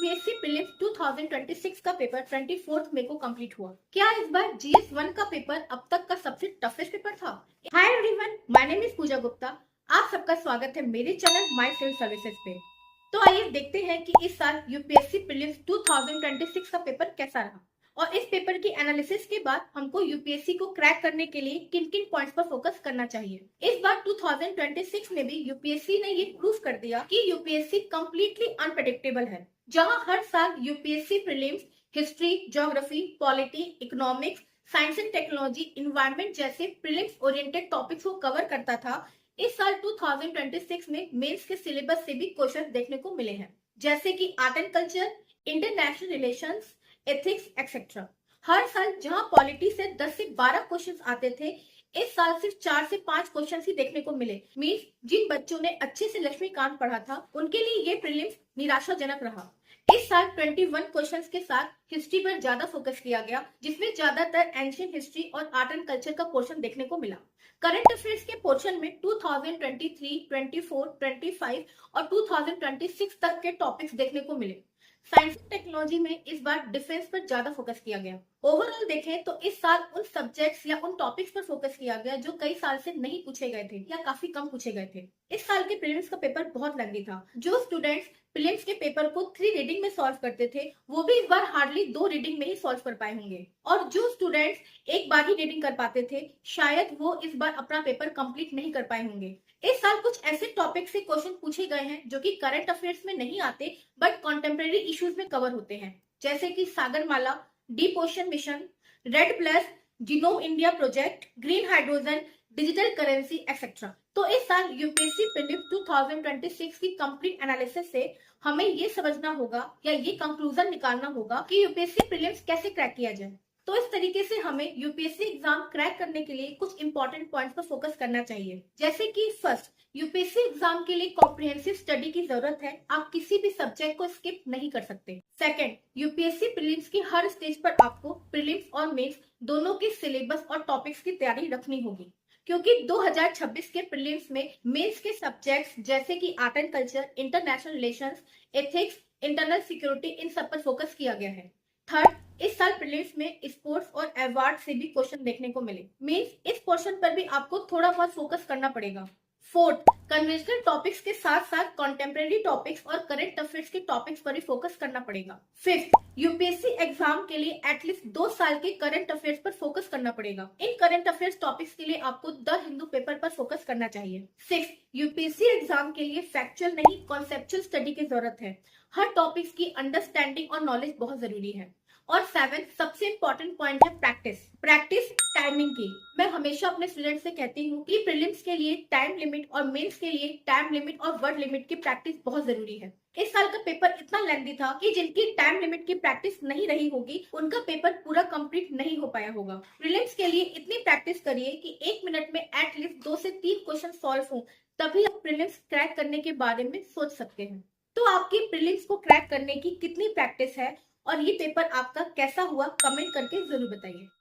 UPSC prelims 2026 का paper 24 मई को complete हुआ। क्या इस बार जीएस 1 का पेपर अब तक का सबसे टफेस्ट पेपर था? Hi everyone, my name is Pooja Gupta. आप सबका स्वागत है मेरे चैनल माय सिविल सर्विसेज पे। तो आइए देखते हैं कि इस साल यूपीएससी प्रीलिम्स 2026 का पेपर कैसा रहा और इस पेपर की एनालिसिस के बाद हमको यूपीएससी को क्रैक करने के लिए किन किन पॉइंट्स पर फोकस करना चाहिए। इस बार 2026 में भी यूपीएससी ने ये प्रूव कर दिया कि यूपीएससी कंप्लीटली अनप्रेडिक्टेबल है। जहां हर साल UPSC prelims history, geography, polity, economics, science and technology, environment जैसे प्रीलिम्स ओरिएंटेड टॉपिक्स को कवर करता था, इस साल 2026 में मेंस के सिलेबस से भी क्वेश्चन देखने को मिले हैं, जैसे कि art and culture, international relations, ethics etcetera. हर साल जहां पॉलिटी से 10 से 12 क्वेश्चंस आते थे, इस साल सिर्फ 4 से 5 क्वेश्चंस ही देखने को मिले। मींस जिन बच्चों ने अच्छे से लक्ष्मीकांत पढ़ा था उनके लिए ये प्रीलिम्स निराशाजनक रहा। इस साल 21 क्वेश्चंस के साथ हिस्ट्री पर ज्यादा फोकस किया गया, जिसमें ज्यादातर एंशिएंट हिस्ट्री और आर्ट एंड कल्चर का पोर्शन देखने को मिला। करंट अफेयर्स के पोर्शन में 2023, 24, 25 और 2026 तक के टॉपिक्स देखने को मिले। साइंस एंड टेक्नोलॉजी में इस बार डिफेंस पर ज्यादा फोकस किया गया। ओवरऑल देखें तो इस साल उन सब्जेक्ट्स या उन टॉपिक्स पर फोकस किया गया जो कई साल से नहीं पूछे गए थे या काफी कम पूछे गए थे। इस साल के प्रीलिम्स का पेपर बहुत लेंथी था। जो स्टूडेंट्स प्रीलिम्स के पेपर को 3 रीडिंग में सॉल्व करते थे, वो भी इस बार हार्डली 2 रीडिंग में ही सॉल्व कर पाए होंगे। और जो स्टूडेंट्स एक बार ही रीडिंग कर पाते थे, शायद वो इस बार अपना पेपर कंप्लीट नहीं कर पाए होंगे। इस साल कुछ ऐसे टॉपिक से क्वेश्चन पूछे गए हैं जो कि करंट अफेयर्स में नहीं आते बट कॉन्टेम्प्रेरी इश्यूज में कवर होते हैं, जैसे कि Sagarmala, deep ocean mission, red plus, genome India project, green hydrogen, digital currency etcetera. तो इस साल यूपीएससी प्रीलिम्स 2026 की कंप्लीट एनालिसिस से हमें ये समझना होगा या ये कंक्लूजन निकालना होगा कि यूपीएससी प्रीलिम्स कैसे क्रैक किया जाए। तो इस तरीके से हमें यूपीएससी एग्जाम क्रैक करने के लिए कुछ इंपॉर्टेंट पॉइंट्स पर फोकस करना चाहिए, जैसे कि फर्स्ट, यूपीएससी एग्जाम के लिए कॉम्प्रिहेंसिव स्टडी की जरूरत है। आप किसी भी सब्जेक्ट को स्किप नहीं कर सकते। सेकंड, यूपीएससी प्रीलिम्स की हर स्टेज पर आपको प्रीलिम्स और मेंस दोनों के सिलेबस और टॉपिक्स की तैयारी रखनी होगी, क्योंकि 2026 के प्रीलिम्स में मेंस के सब्जेक्ट्स जैसे कि art and culture, international relations, ethics, internal security, इन सब पर फोकस किया गया है। थर्ड, इस साल प्रीलिम्स में स्पोर्ट्स और अवार्ड से भी क्वेश्चन देखने को मिले। मींस इस पोर्शन पर भी आपको थोड़ा बहुत फोकस करना पड़ेगा। फोर्थ, कन्वेंशनल टॉपिक्स के साथ साथ कॉन्टेम्प्रेरी टॉपिक्स और करंट अफेयर्स के टॉपिक्स पर भी फोकस करना पड़ेगा। फिफ्थ, यूपीएससी एग्जाम के लिए एटलीस्ट 2 साल के करंट अफेयर्स पर फोकस करना पड़ेगा। इन करंट अफेयर्स टॉपिक्स के लिए आपको द हिंदू पेपर पर फोकस करना चाहिए। सिक्स, यूपीएससी एग्जाम के लिए फैक्चुअल नहीं कॉन्सेप्चुअल स्टडी की जरूरत है। हर टॉपिक्स की अंडरस्टैंडिंग और नॉलेज बहुत जरूरी है। और 7, सबसे इंपॉर्टेंट पॉइंट है प्रैक्टिस। प्रैक्टिस टाइमिंग की। मैं हमेशा अपने स्टूडेंट से कहती हूँ कि प्रीलिम्स के लिए टाइम लिमिट और मेंस के लिए टाइम लिमिट और वर्ड लिमिट की प्रैक्टिस बहुत जरूरी है। इस साल का पेपर इतना लेंथी था कि जिनकी टाइम लिमिट की प्रैक्टिस नहीं रही होगी उनका पेपर पूरा कंप्लीट नहीं हो पाया होगा। प्रीलिम्स के लिए इतनी प्रैक्टिस करिए कि 1 मिनट में एटलीस्ट 2 से 3 क्वेश्चन सॉल्व हो, तभी आप प्रीलिम्स क्रैक करने के बारे में सोच सकते हैं। तो आपकी प्रीलिम्स को क्रैक करने की कितनी प्रैक्टिस है और ये पेपर आपका कैसा हुआ, कमेंट करके जरूर बताइए।